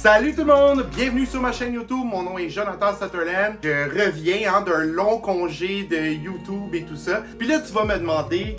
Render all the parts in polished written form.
Salut tout le monde, bienvenue sur ma chaîne YouTube, mon nom est Jonathan Sutherland. Je reviens d'un long congé de YouTube et tout ça. Puis là tu vas me demander,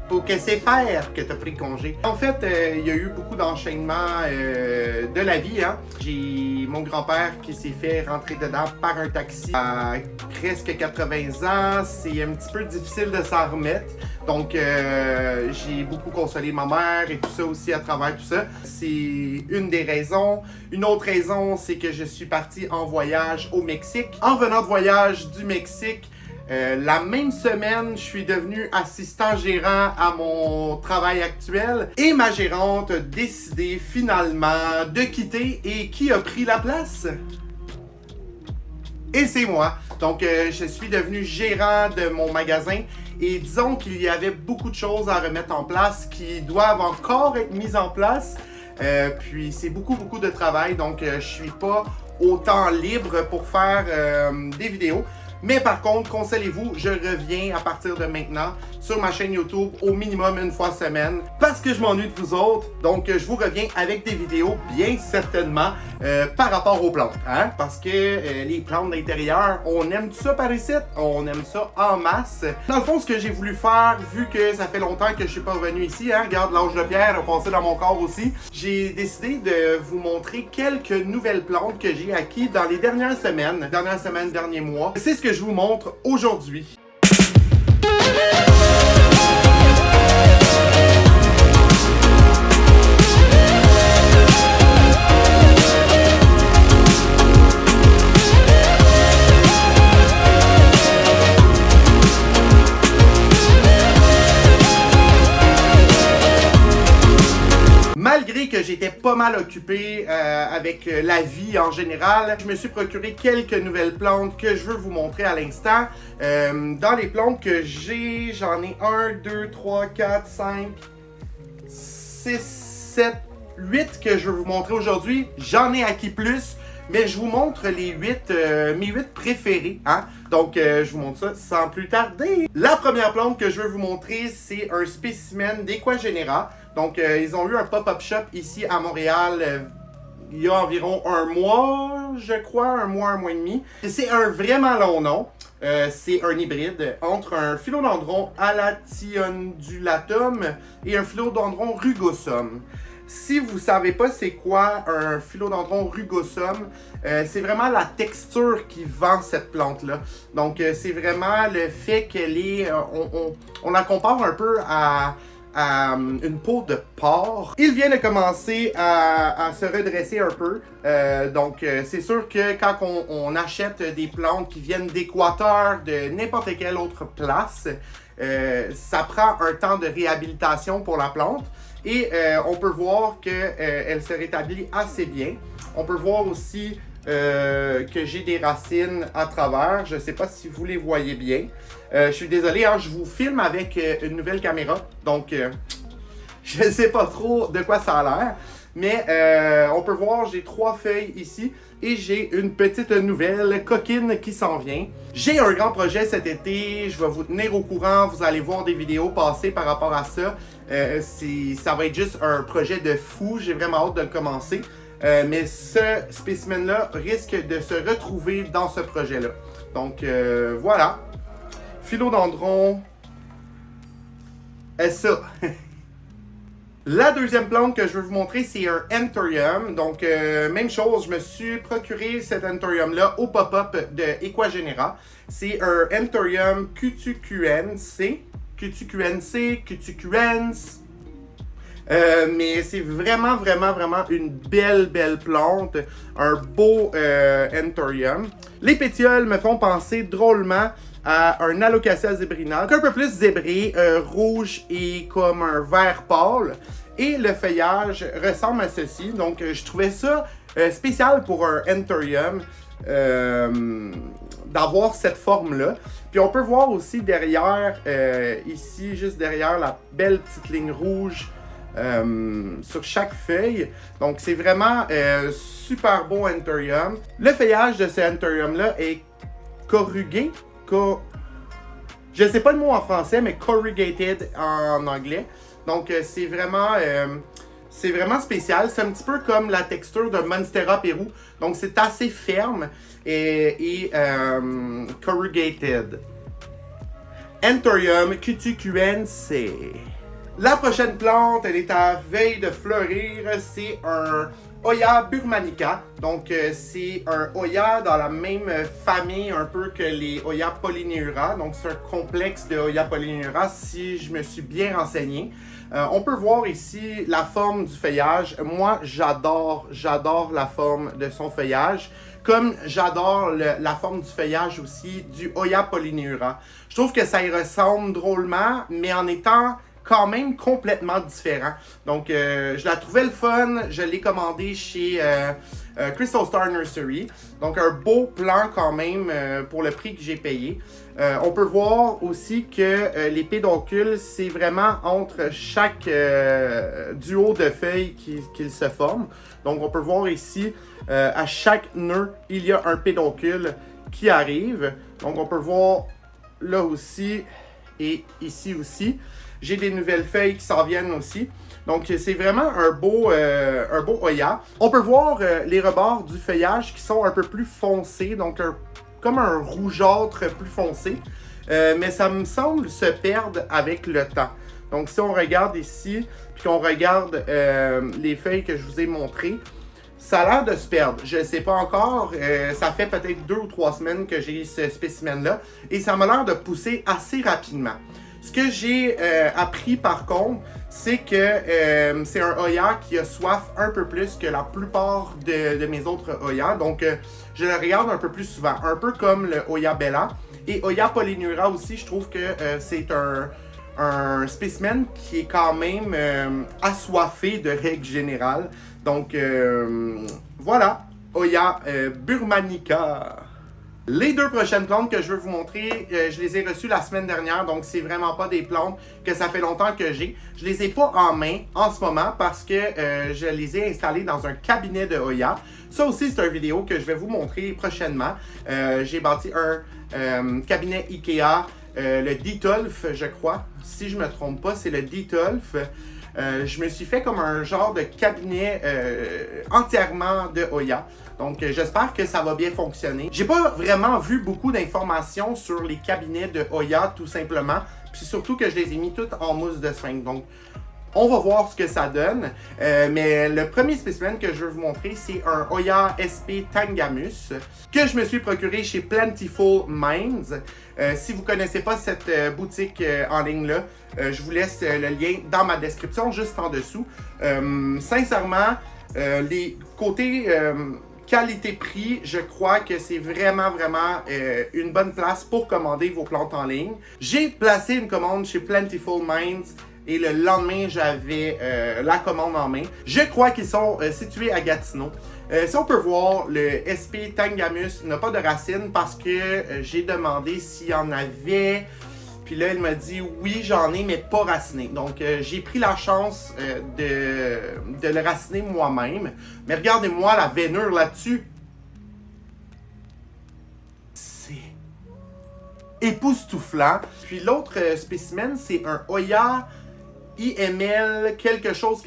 pour que c'est faire que tu as pris congé. En fait, il y a eu beaucoup d'enchaînements de la vie. J'ai mon grand-père qui s'est fait rentrer dedans par un taxi à presque 80 ans. C'est un petit peu difficile de s'en remettre. Donc j'ai beaucoup consolé ma mère et tout ça aussi à travers tout ça. C'est une des raisons. Une autre raison, c'est que je suis parti en voyage au Mexique. En venant de voyage du Mexique, la même semaine, je suis devenu assistant gérant à mon travail actuel. Et ma gérante a décidé finalement de quitter. Et qui a pris la place? Et c'est moi. Donc je suis devenu gérant de mon magasin. Et disons qu'il y avait beaucoup de choses à remettre en place qui doivent encore être mises en place. Puis c'est beaucoup de travail, donc je suis pas autant libre pour faire des vidéos. Mais par contre, consolez-vous, je reviens à partir de maintenant sur ma chaîne YouTube au minimum une fois semaine parce que je m'ennuie de vous autres. Donc je vous reviens avec des vidéos bien certainement par rapport aux plantes. Parce que les plantes d'intérieur, on aime tout ça par ici, on aime ça en masse. Dans le fond, ce que j'ai voulu faire, vu que ça fait longtemps que je suis pas revenu ici, regarde l'âge de pierre a passé dans mon corps aussi, j'ai décidé de vous montrer quelques nouvelles plantes que j'ai acquises dans les dernières semaines, derniers mois. C'est ce que je vous montre aujourd'hui. Malgré que j'étais pas mal occupé avec la vie en général, je me suis procuré quelques nouvelles plantes que je veux vous montrer à l'instant. Dans les plantes que j'ai, j'en ai 1, 2, 3, 4, 5, 6, 7, 8 que je veux vous montrer aujourd'hui. J'en ai acquis plus, mais je vous montre les mes 8 préférés. Donc, je vous montre ça sans plus tarder. La première plante que je veux vous montrer, c'est un spécimen d'Equagenera. Donc, ils ont eu un pop-up shop ici à Montréal il y a environ un mois, je crois, un mois et demi. C'est un vraiment long nom. C'est un hybride entre un philodendron alationdulatum et un philodendron rugosum. Si vous ne savez pas c'est quoi un philodendron rugosum, c'est vraiment la texture qui vend cette plante-là. Donc, c'est vraiment le fait qu'elle est... on la compare un peu à une peau de porc. Il vient de commencer à se redresser un peu. Donc, c'est sûr que quand on achète des plantes qui viennent d'Équateur, de n'importe quelle autre place, ça prend un temps de réhabilitation pour la plante. Et on peut voir qu'elle se rétablit assez bien. On peut voir aussi que j'ai des racines à travers. Je ne sais pas si vous les voyez bien. Je suis désolé, je vous filme avec une nouvelle caméra. Donc, je ne sais pas trop de quoi ça a l'air. Mais on peut voir, j'ai 3 feuilles ici. Et j'ai une petite nouvelle coquine qui s'en vient. J'ai un grand projet cet été. Je vais vous tenir au courant. Vous allez voir des vidéos passer par rapport à ça. Ça va être juste un projet de fou. J'ai vraiment hâte de le commencer. Mais ce spécimen-là risque de se retrouver dans ce projet-là. Donc, voilà. Philodendron. Ça. La deuxième plante que je veux vous montrer, c'est un Anthurium. Donc, même chose, je me suis procuré cet Anthurium-là au pop-up de Equagenera. C'est un Anthurium cutucuense. Mais c'est vraiment une belle plante. Un beau Anthurium. Les pétioles me font penser drôlement à un Alocasia zebrina, un peu plus zébré, rouge et comme un vert pâle. Et le feuillage ressemble à ceci. Donc, je trouvais ça spécial pour un Anthurium d'avoir cette forme-là. Puis, on peut voir aussi derrière, ici, juste derrière, la belle petite ligne rouge sur chaque feuille. Donc, c'est vraiment super beau Anthurium. Le feuillage de ce Anthurium-là est corrugué. Je sais pas le mot en français, mais corrugated en anglais. Donc, c'est vraiment C'est vraiment spécial. C'est un petit peu comme la texture de Monstera Peru. Donc, c'est assez ferme et corrugated. Anthurium cutucuense. La prochaine plante, elle est à veille de fleurir. C'est un Hoya burmanica. Donc, c'est un Hoya dans la même famille un peu que les Hoya polyneura. Donc, c'est un complexe de Hoya polyneura si je me suis bien renseigné. On peut voir ici la forme du feuillage. Moi, j'adore la forme de son feuillage. Comme j'adore la forme du feuillage aussi du Hoya polyneura. Je trouve que ça y ressemble drôlement, mais en étant quand même complètement différent. Donc, je la trouvais le fun. Je l'ai commandé chez Crystal Star Nursery. Donc, un beau plan quand même pour le prix que j'ai payé. On peut voir aussi que les pédoncules, c'est vraiment entre chaque duo de feuilles qu'ils se forment. Donc, on peut voir ici, à chaque nœud, il y a un pédoncule qui arrive. Donc, on peut voir là aussi et ici aussi. J'ai des nouvelles feuilles qui s'en viennent aussi. Donc, c'est vraiment un beau Hoya. On peut voir les rebords du feuillage qui sont un peu plus foncés. Donc, comme un rougeâtre plus foncé. Mais ça me semble se perdre avec le temps. Donc, si on regarde ici, puis qu'on regarde les feuilles que je vous ai montrées, ça a l'air de se perdre. Je ne sais pas encore. Ça fait peut-être 2 ou 3 semaines que j'ai ce spécimen-là. Et ça m'a l'air de pousser assez rapidement. Ce que j'ai appris par contre, c'est que c'est un Hoya qui a soif un peu plus que la plupart de mes autres Hoya. Donc, je le regarde un peu plus souvent. Un peu comme le Hoya Bella. Et Hoya polyneura aussi, je trouve que c'est un spécimen qui est quand même assoiffé de règle générale. Donc, voilà. Hoya burmanica. Les 2 prochaines plantes que je veux vous montrer, je les ai reçues la semaine dernière, donc c'est vraiment pas des plantes que ça fait longtemps que j'ai. Je les ai pas en main en ce moment parce que je les ai installées dans un cabinet de Hoya. Ça aussi, c'est une vidéo que je vais vous montrer prochainement. J'ai bâti un cabinet Ikea, le Detolf, je crois. Si je me trompe pas, c'est le Detolf. Je me suis fait comme un genre de cabinet entièrement de Hoya. Donc, j'espère que ça va bien fonctionner. J'ai pas vraiment vu beaucoup d'informations sur les cabinets de Hoya, tout simplement. Puis surtout que je les ai mis toutes en mousse de sphinx. Donc, on va voir ce que ça donne. Mais le premier spécimen que je veux vous montrer, c'est un Hoya SP Tangamus que je me suis procuré chez Plentiful Minds. Si vous ne connaissez pas cette boutique en ligne-là, je vous laisse le lien dans ma description, juste en dessous. Sincèrement, les côtés qualité-prix, je crois que c'est vraiment une bonne place pour commander vos plantes en ligne. J'ai placé une commande chez Plentiful Minds et le lendemain, j'avais la commande en main. Je crois qu'ils sont situés à Gatineau. Si on peut voir, le SP Tangamus n'a pas de racines parce que j'ai demandé s'il y en avait. Puis là, il m'a dit oui, j'en ai, mais pas raciné. Donc, j'ai pris la chance de le raciner moi-même. Mais regardez-moi la veinure là-dessus. C'est époustouflant. Puis l'autre spécimen, c'est un Hoya IML quelque chose.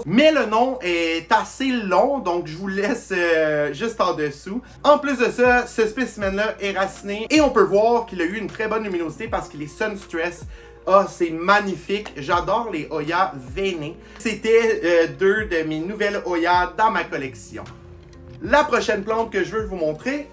Mais le nom est assez long, donc je vous laisse juste en dessous. En plus de ça, ce spécimen-là est raciné et on peut voir qu'il a eu une très bonne luminosité parce qu'il est Sun Stress. Ah, c'est magnifique. J'adore les Hoya veinés. C'était 2 de mes nouvelles Hoya dans ma collection. La prochaine plante que je veux vous montrer,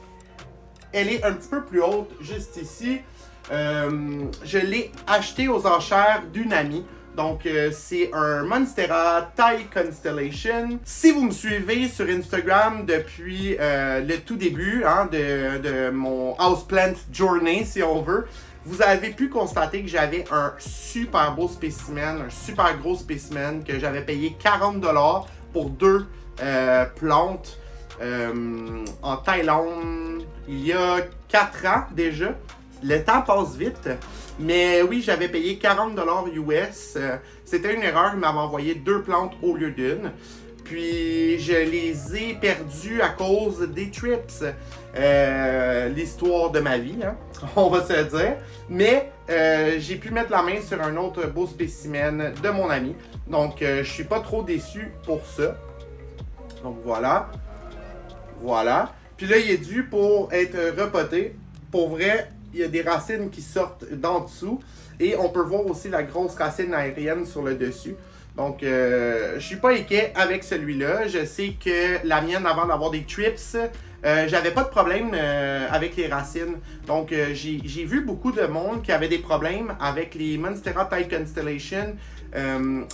elle est un petit peu plus haute, juste ici. Je l'ai acheté aux enchères d'une amie. Donc, c'est un Monstera Thai Constellation. Si vous me suivez sur Instagram depuis le tout début de mon Houseplant Journey, si on veut, vous avez pu constater que j'avais un super beau spécimen, un super gros spécimen que j'avais payé 40$ pour 2 plantes en Thaïlande il y a 4 ans déjà. Le temps passe vite, mais oui, j'avais payé 40$ US. C'était une erreur, il m'avait envoyé 2 plantes au lieu d'une. Puis je les ai perdus à cause des trips. L'histoire de ma vie, hein, on va se le dire. Mais j'ai pu mettre la main sur un autre beau spécimen de mon ami. Donc je suis pas trop déçu pour ça. Donc voilà. Voilà. Puis là, il est dû pour être repoté. Pour vrai, il y a des racines qui sortent d'en dessous. Et on peut voir aussi la grosse racine aérienne sur le dessus. Donc, je suis pas inquiet avec celui-là. Je sais que la mienne, avant d'avoir des trips, j'avais pas de problème avec les racines. Donc, j'ai vu beaucoup de monde qui avait des problèmes avec les Monstera Tide Constellation,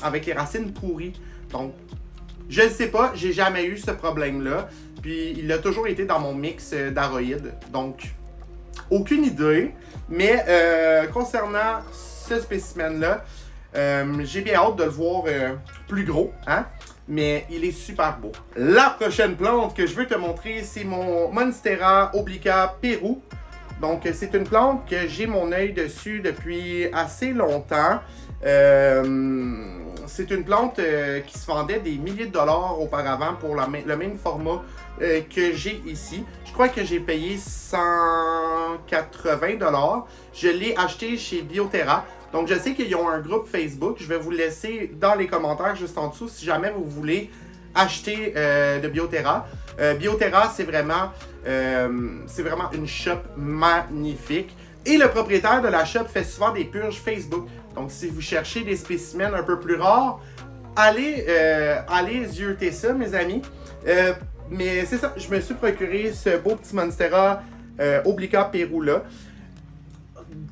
avec les racines pourries. Donc, je ne sais pas, j'ai jamais eu ce problème-là. Puis, il a toujours été dans mon mix d'aroïdes. Donc, aucune idée. Mais, concernant ce spécimen-là, j'ai bien hâte de le voir plus gros, hein? Mais il est super beau. La prochaine plante que je veux te montrer, c'est mon Monstera Obliqua Pérou. Donc, c'est une plante que j'ai mon œil dessus depuis assez longtemps. C'est une plante qui se vendait des milliers de dollars auparavant pour le même format que j'ai ici. Je crois que j'ai payé 180 dollars. Je l'ai acheté chez Bioterra. Donc, je sais qu'ils ont un groupe Facebook. Je vais vous laisser dans les commentaires juste en dessous si jamais vous voulez acheter de Bioterra. Bioterra, c'est vraiment une shop magnifique. Et le propriétaire de la shop fait souvent des purges Facebook. Donc, si vous cherchez des spécimens un peu plus rares, allez zioter ça, mes amis. Mais c'est ça, je me suis procuré ce beau petit Monstera Obliqua Pérou-là.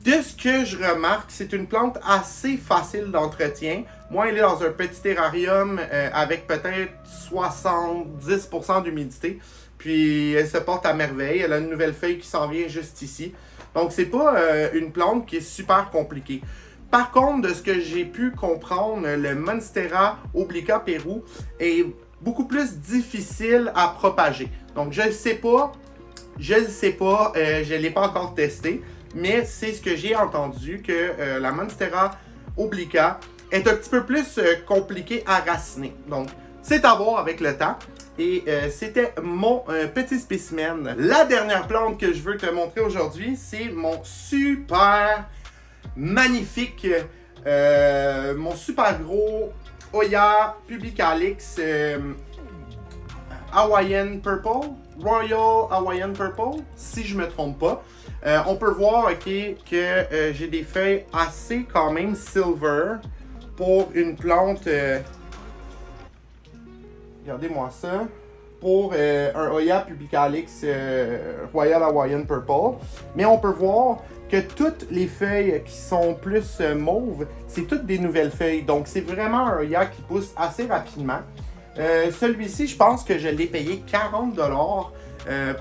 De ce que je remarque, c'est une plante assez facile d'entretien. Moi, elle est dans un petit terrarium avec peut-être 70% d'humidité. Puis, elle se porte à merveille. Elle a une nouvelle feuille qui s'en vient juste ici. Donc, c'est pas une plante qui est super compliquée. Par contre, de ce que j'ai pu comprendre, le Monstera Obliqua Pérou est beaucoup plus difficile à propager. Donc, je ne sais pas, je ne l'ai pas encore testé. Mais c'est ce que j'ai entendu, que la Monstera Obliqua est un petit peu plus compliquée à raciner. Donc, c'est à voir avec le temps. Et c'était mon petit spécimen. La dernière plante que je veux te montrer aujourd'hui, c'est mon super magnifique, mon super gros Hoya Publicalix Hawaiian Purple, Royal Hawaiian Purple, si je me trompe pas. On peut voir que j'ai des feuilles assez quand même silver pour une plante. Regardez-moi ça. Pour un Hoya Publicalix Royal Hawaiian Purple. Mais on peut voir que toutes les feuilles qui sont plus mauves, c'est toutes des nouvelles feuilles. Donc c'est vraiment un Hoya qui pousse assez rapidement. Celui-ci, je pense que je l'ai payé 40 $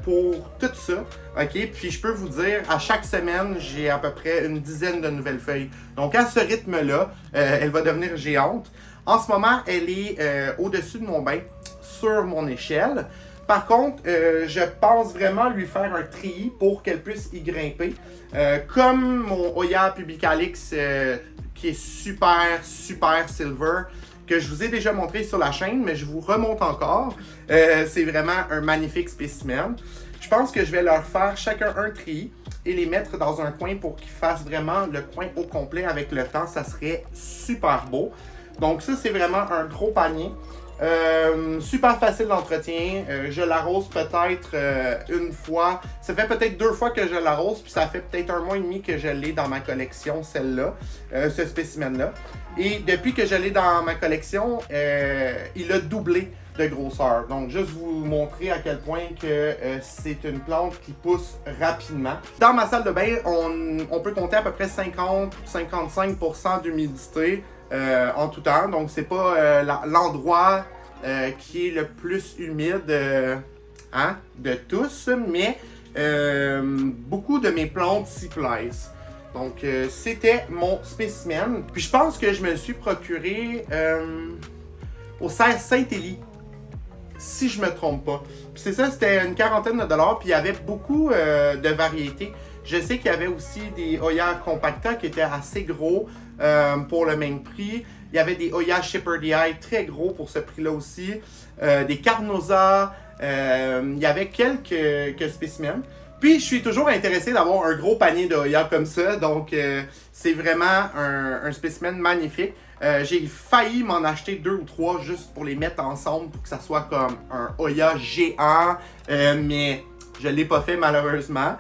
pour tout ça. OK? Puis je peux vous dire, à chaque semaine, j'ai à peu près une dizaine de nouvelles feuilles. Donc à ce rythme-là, elle va devenir géante. En ce moment, elle est au-dessus de mon bain, sur mon échelle. Par contre, je pense vraiment lui faire un treillis pour qu'elle puisse y grimper. Comme mon Hoya Publicalix qui est super silver, que je vous ai déjà montré sur la chaîne, mais je vous remonte encore. C'est vraiment un magnifique spécimen. Je pense que je vais leur faire chacun un treillis et les mettre dans un coin pour qu'ils fassent vraiment le coin au complet avec le temps. Ça serait super beau. Donc ça, c'est vraiment un gros panier. Super facile d'entretien. Je l'arrose peut-être une fois. Ça fait peut-être 2 fois que je l'arrose, puis ça fait peut-être 1 mois et demi que je l'ai dans ma collection, celle-là, ce spécimen-là. Et depuis que je l'ai dans ma collection, il a doublé de grosseur. Donc, juste vous montrer à quel point que c'est une plante qui pousse rapidement. Dans ma salle de bain, on peut compter à peu près 50-55% d'humidité en tout temps. Donc, c'est pas l'endroit qui est le plus humide de tous, mais beaucoup de mes plantes s'y plaisent. Donc, c'était mon spécimen. Puis, je pense que je me le suis procuré au Serre Saint-Élie, si je me trompe pas. Puis, c'est ça, c'était une quarantaine de dollars. Puis, il y avait beaucoup de variétés. Je sais qu'il y avait aussi des Hoya Compacta qui étaient assez gros pour le même prix. Il y avait des Hoya Shepherd Eye très gros pour ce prix-là aussi. Des Carnosa. Il y avait quelques spécimens. Puis, je suis toujours intéressé d'avoir un gros panier de Hoya comme ça. Donc, c'est vraiment un spécimen magnifique. J'ai failli m'en acheter 2 ou 3 juste pour les mettre ensemble pour que ça soit comme un Hoya géant. Mais je ne l'ai pas fait malheureusement.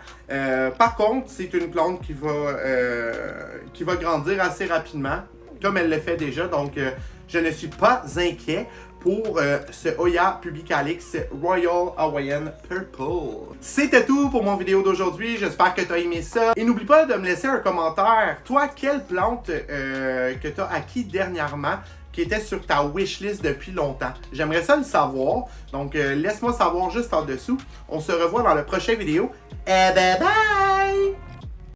Par contre, c'est une plante qui va grandir assez rapidement, comme elle le fait déjà. Donc, je ne suis pas inquiet pour ce Hoya Pubicalix Royal Hawaiian Purple. C'était tout pour mon vidéo d'aujourd'hui. J'espère que tu as aimé ça. Et n'oublie pas de me laisser un commentaire. Toi, quelle plante que tu as acquis dernièrement qui était sur ta wishlist depuis longtemps? J'aimerais ça le savoir. Donc, laisse-moi savoir juste en dessous. On se revoit dans la prochaine vidéo. Et bye bye!